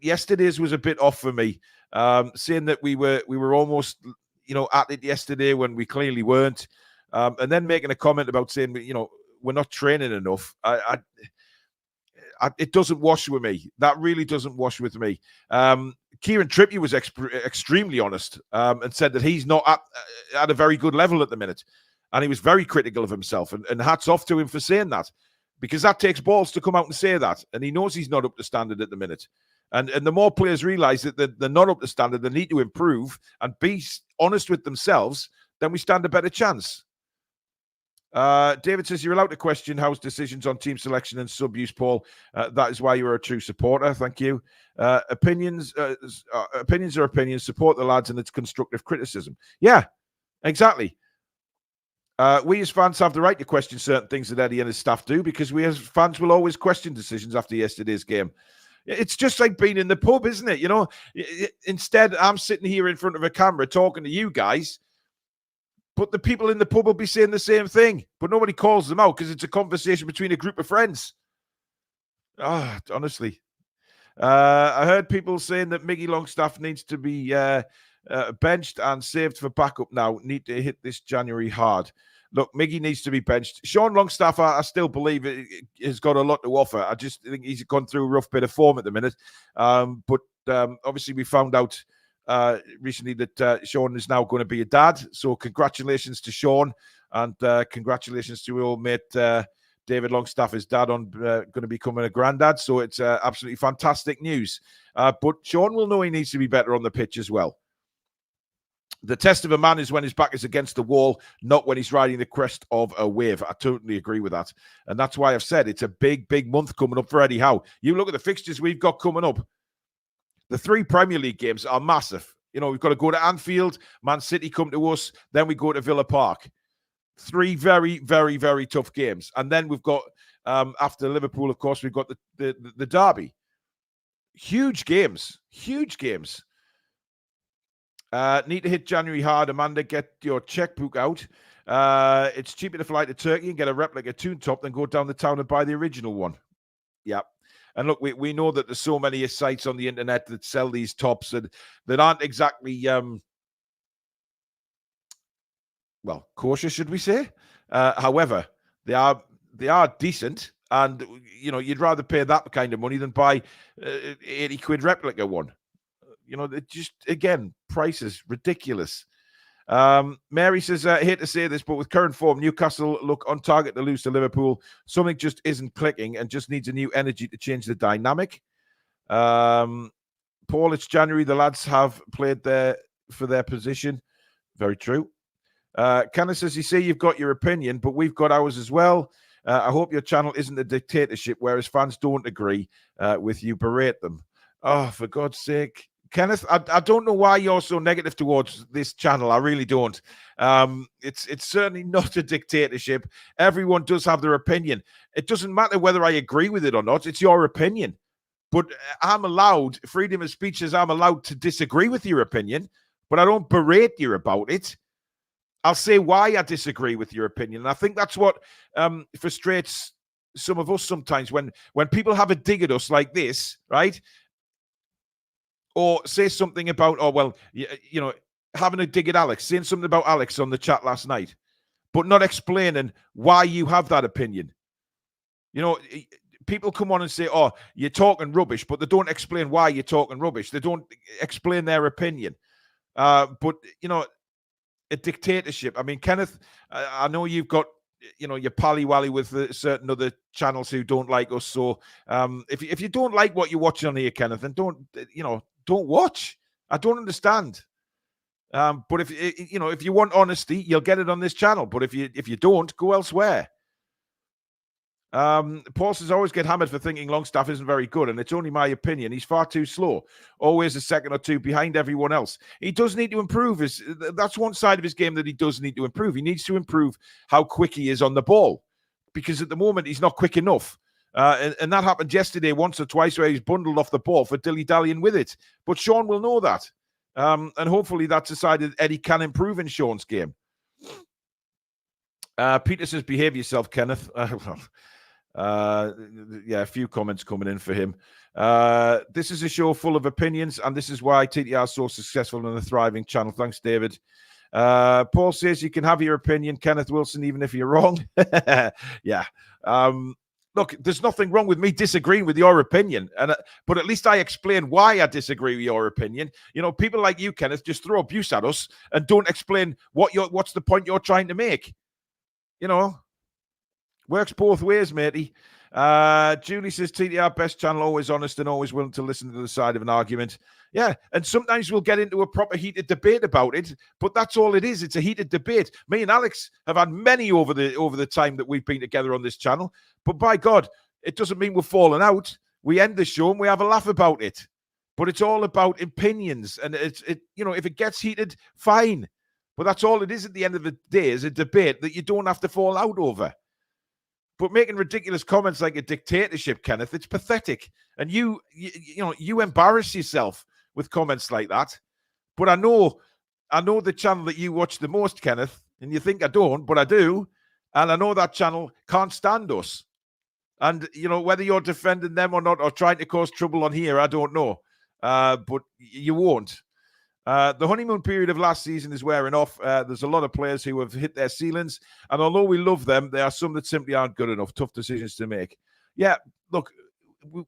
yesterday's was a bit off for me. Saying that we were almost, at it yesterday when we clearly weren't. And then making a comment about saying, we're not training enough. It doesn't wash with me. That really doesn't wash with me. Kieran Trippier was extremely honest and said that he's not at a very good level at the minute. And he was very critical of himself. And hats off to him for saying that, because that takes balls to come out and say that. And he knows he's not up to standard at the minute. And the more players realise that they're not up to standard, they need to improve and be honest with themselves, then we stand a better chance. David says, you're allowed to question Howe's decisions on team selection and sub-use, Paul. That is why you're a true supporter. Thank you. Opinions are opinions. Support the lads, and it's constructive criticism. Yeah, exactly. We as fans have the right to question certain things that Eddie and his staff do, because we as fans will always question decisions after yesterday's game. It's just like being in the pub, isn't it? Instead, I'm sitting here in front of a camera talking to you guys, but the people in the pub will be saying the same thing, but nobody calls them out because it's a conversation between a group of friends. Honestly. I heard people saying that Miggy Longstaff needs to be benched and saved for backup now. Need to hit this January hard. Look, Miggy needs to be benched. Sean Longstaff, I still believe has got a lot to offer. I just think he's gone through a rough bit of form at the minute. But obviously we found out recently that Sean is now going to be a dad. So congratulations to Sean, and congratulations to your mate David Longstaff, his dad, on going to becoming a granddad. So it's absolutely fantastic news. But Sean will know he needs to be better on the pitch as well. The test of a man is when his back is against the wall, not when he's riding the crest of a wave. I totally agree with that. And that's why I've said it's a big, big month coming up for Eddie Howe. You look at the fixtures we've got coming up. The 3 Premier League games are massive. We've got to go to Anfield, Man City come to us, then we go to Villa Park. 3 very, very, very tough games. And then we've got, after Liverpool, of course, we've got the derby. Huge games. Huge games. Need to hit January hard, Amanda. Get your checkbook out. It's cheaper to fly to Turkey and get a replica Toon top than go down the town and buy the original one. Yeah. And look, we know that there's so many sites on the internet that sell these tops that aren't exactly, well, cautious, should we say? However, they are decent. And, you know, you'd rather pay that kind of money than buy 80 quid replica one. You know, it just, again, prices ridiculous. Mary says, I hate to say this, but with current form, Newcastle look on target to lose to Liverpool. Something just isn't clicking and just needs a new energy to change the dynamic. Paul, it's January. The lads have played there for their position. Very true. Kenneth says, you say you've got your opinion, but we've got ours as well. I hope your channel isn't a dictatorship, whereas fans don't agree with you. Berate them. Oh, for God's sake. Kenneth, I don't know why you're so negative towards this channel. I really don't. It's certainly not a dictatorship. Everyone does have their opinion. It doesn't matter whether I agree with it or not. It's your opinion. But I'm allowed, freedom of speech says I'm allowed to disagree with your opinion, but I don't berate you about it. I'll say why I disagree with your opinion. And I think that's what frustrates some of us sometimes when people have a dig at us like this, right? Or say something about, oh, well, you know, having a dig at Alex, saying something about Alex on the chat last night, but not explaining why you have that opinion. You know, people come on and say, oh, you're talking rubbish, but they don't explain why you're talking rubbish. They don't explain their opinion. But, you know, a dictatorship. I mean, Kenneth, I know you've got, you know, your pally-wally with certain other channels who don't like us. So if you don't like what you're watching on here, Kenneth, then don't watch. I don't understand. But if you want honesty, you'll get it on this channel. But if you don't, go elsewhere. Paul says, always get hammered for thinking Longstaff isn't very good, and it's only my opinion. He's far too slow, always a second or two behind everyone else. He does need to improve. That's one side of his game that he does need to improve. He needs to improve how quick he is on the ball, because at the moment he's not quick enough. And that happened yesterday once or twice where he's bundled off the ball for dilly-dallying with it. But Sean will know that. And hopefully that's a side that Eddie can improve in Sean's game. Peter says, behave yourself, Kenneth. Yeah, a few comments coming in for him. This is a show full of opinions, and this is why TTR is so successful and a thriving channel. Thanks, David. Paul says you can have your opinion, Kenneth Wilson, even if you're wrong. Yeah. Look, there's nothing wrong with me disagreeing with your opinion, but at least I explain why I disagree with your opinion. You know, people like you, Kenneth, just throw abuse at us and don't explain what's the point you're trying to make. You know, works both ways, matey. Julie says, TTR, best channel, always honest and always willing to listen to the side of an argument. Yeah, and sometimes we'll get into a proper heated debate about it, but that's all it is. It's a heated debate. Me and Alex have had many over the time that we've been together on this channel, but by God, it doesn't mean we're falling out. We end the show and we have a laugh about it. But it's all about opinions, and you know, if it gets heated, fine. But that's all it is at the end of the day, is a debate that you don't have to fall out over. But making ridiculous comments like a dictatorship, Kenneth, it's pathetic. And you embarrass yourself with comments like that. But I know the channel that you watch the most, Kenneth, and you think I don't, but I do. And I know that channel can't stand us. And, you know, whether you're defending them or not, or trying to cause trouble on here, I don't know. But you won't. The honeymoon period of last season is wearing off. There's a lot of players who have hit their ceilings. And although we love them, there are some that simply aren't good enough. Tough decisions to make. Yeah, look,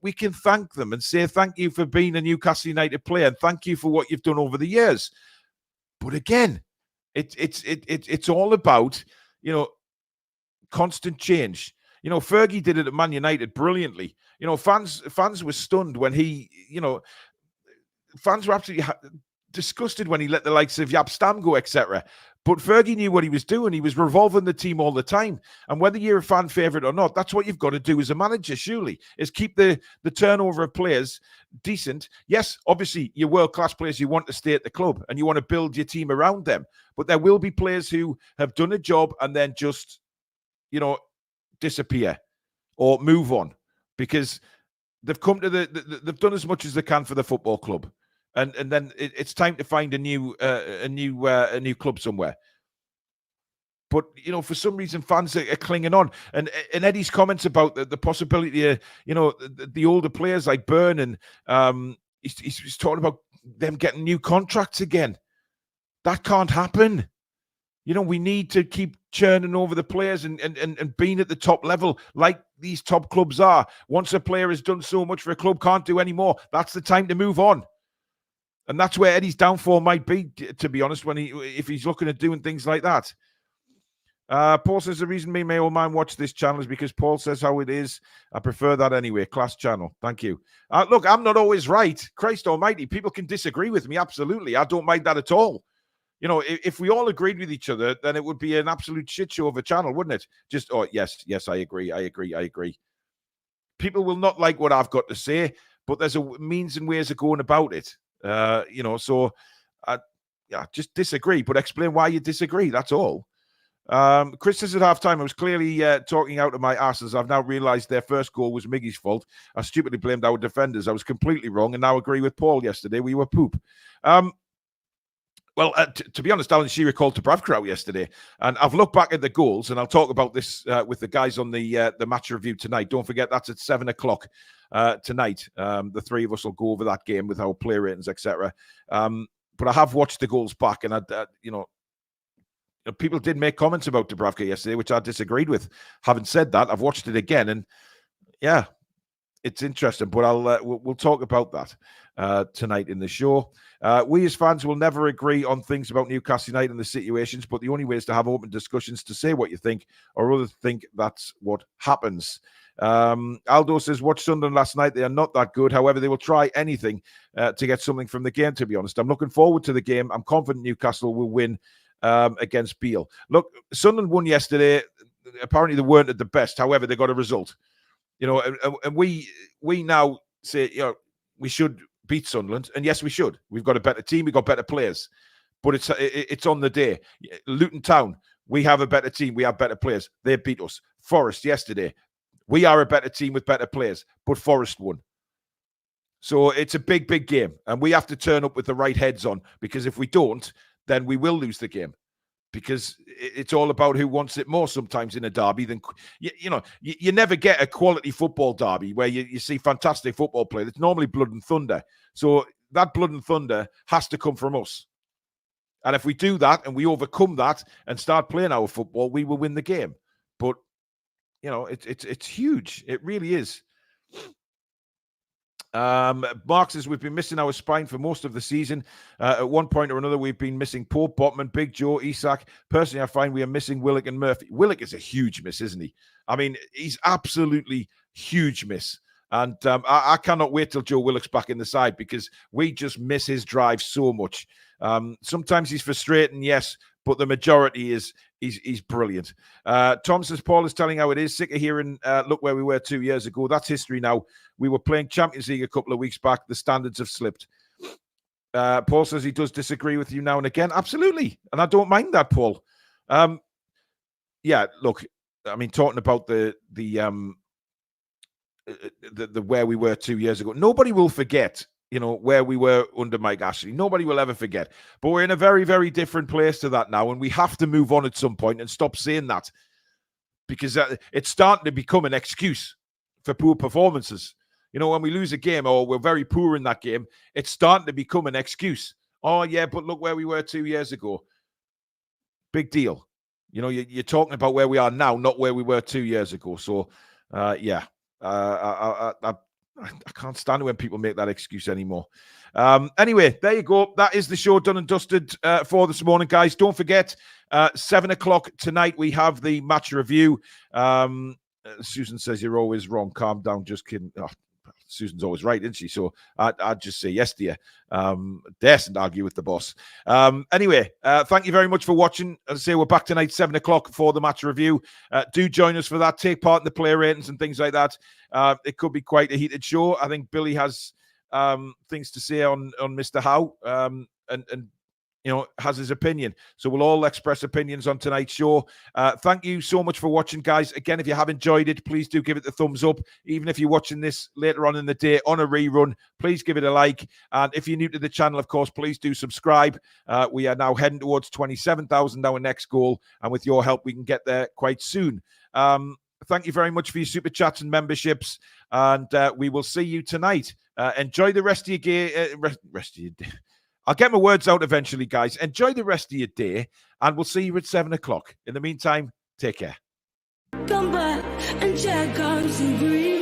we can thank them and say thank you for being a Newcastle United player. And thank you for what you've done over the years. But again, it's all about, you know, constant change. You know, Fergie did it at Man United brilliantly. You know, fans were stunned when he, you know, fans were absolutely disgusted when he let the likes of Jaap Stam go, etc. But Fergie knew what he was doing. He was revolving the team all the time. And whether you're a fan favourite or not, that's what you've got to do as a manager, surely, is keep the turnover of players decent. Yes, obviously, you're world-class players. You want to stay at the club and you want to build your team around them. But there will be players who have done a job and then just, disappear or move on because they've come to they've done as much as they can for the football club. And then it's time to find a new club somewhere. But for some reason, fans are clinging on. And Eddie's comments about the possibility of the older players like Byrne and he's talking about them getting new contracts again. That can't happen. We need to keep churning over the players and being at the top level like these top clubs are. Once a player has done so much for a club, can't do any more. That's the time to move on. And that's where Eddie's downfall might be, to be honest, if he's looking at doing things like that. Paul says the reason me and my old man watch this channel is because Paul says how it is. I prefer that anyway. Class channel. Thank you. Look, I'm not always right. Christ almighty. People can disagree with me. Absolutely. I don't mind that at all. If we all agreed with each other, then it would be an absolute shit show of a channel, wouldn't it? Just, yes, I agree. People will not like what I've got to say, but there's a means and ways of going about it. Just disagree, but explain why you disagree. That's all. Chris says at halftime, I was clearly talking out of my asses. I've now realized their first goal was Miggy's fault. I stupidly blamed our defenders. I was completely wrong and now agree with Paul yesterday. We were poop. To be honest, Alan Shearer called Dubravka out yesterday, and I've looked back at the goals, and I'll talk about this with the guys on the match review tonight. Don't forget that's at 7:00 tonight. The three of us will go over that game with our player ratings, etc. But I have watched the goals back, and people did make comments about Dubravka yesterday, which I disagreed with. Having said that, I've watched it again, and yeah, it's interesting. But we'll talk about that tonight in the show. We as fans will never agree on things about Newcastle United and the situations, but the only way is to have open discussions to say what you think, or others think that's what happens. Aldo says, watch Sunderland last night. They are not that good. However, they will try anything to get something from the game, to be honest. I'm looking forward to the game. I'm confident Newcastle will win against Beale. Look, Sunderland won yesterday. Apparently, they weren't at the best. However, they got a result. And we now say, we should beat Sunderland, and yes, we should. We've got a better team, we've got better players, but it's on the day. Luton Town, we have a better team, we have better players. They beat us. Forest yesterday, we are a better team with better players, but Forest won. So it's a big, big game, and we have to turn up with the right heads on, because if we don't, then we will lose the game. Because it's all about who wants it more sometimes in a derby than, you never get a quality football derby where you see fantastic football play. It's normally blood and thunder. So that blood and thunder has to come from us. And if we do that and we overcome that and start playing our football, we will win the game. But, it's huge. It really is. Mark says we've been missing our spine for most of the season. At one point or another, we've been missing Pope, Botman, Big Joe, Isak. Personally, I find we are missing Willock and Murphy. Willock is a huge miss, isn't he? I mean, he's absolutely huge miss. And I cannot wait till Joe Willock's back in the side, because we just miss his drive so much. Sometimes he's frustrating, yes, but the majority is he's brilliant. Tom says Paul is telling how it is. Sick of hearing, look where we were 2 years ago. That's history now. We were playing Champions League a couple of weeks back. The standards have slipped. Paul says he does disagree with you now and again. Absolutely. And I don't mind that, Paul. Yeah, look, I mean, talking about the where we were 2 years ago, nobody will forget, where we were under Mike Ashley. Nobody will ever forget. But we're in a very, very different place to that now, and we have to move on at some point and stop saying that, because it's starting to become an excuse for poor performances. When we lose a game or we're very poor in that game, it's starting to become an excuse. Oh, yeah, but look where we were 2 years ago. Big deal. You're talking about where we are now, not where we were 2 years ago. So, yeah. I can't stand it when people make that excuse anymore. Anyway, there you go. That is the show done and dusted for this morning, guys. Don't forget, 7:00 tonight, we have the match review. Susan says you're always wrong. Calm down. Just kidding. Oh, Susan's always right, isn't she? So I'd just say yes to you. Daresn't argue with the boss. Anyway, thank you very much for watching. As I say, we're back tonight, 7 o'clock for the match review. Do join us for that. Take part in the player ratings and things like that. It could be quite a heated show. I think Billy has things to say on Mr. Howe, and has his opinion. So we'll all express opinions on tonight's show. Thank you so much for watching, guys. Again, if you have enjoyed it, please do give it the thumbs up. Even if you're watching this later on in the day on a rerun, please give it a like. And if you're new to the channel, of course, please do subscribe. We are now heading towards 27,000, our next goal. And with your help, we can get there quite soon. Thank you very much for your super chats and memberships. And we will see you tonight. Enjoy the rest of your day. I'll get my words out eventually, guys. Enjoy the rest of your day, and we'll see you at 7 o'clock. In the meantime, take care. Come back and check on to breathe.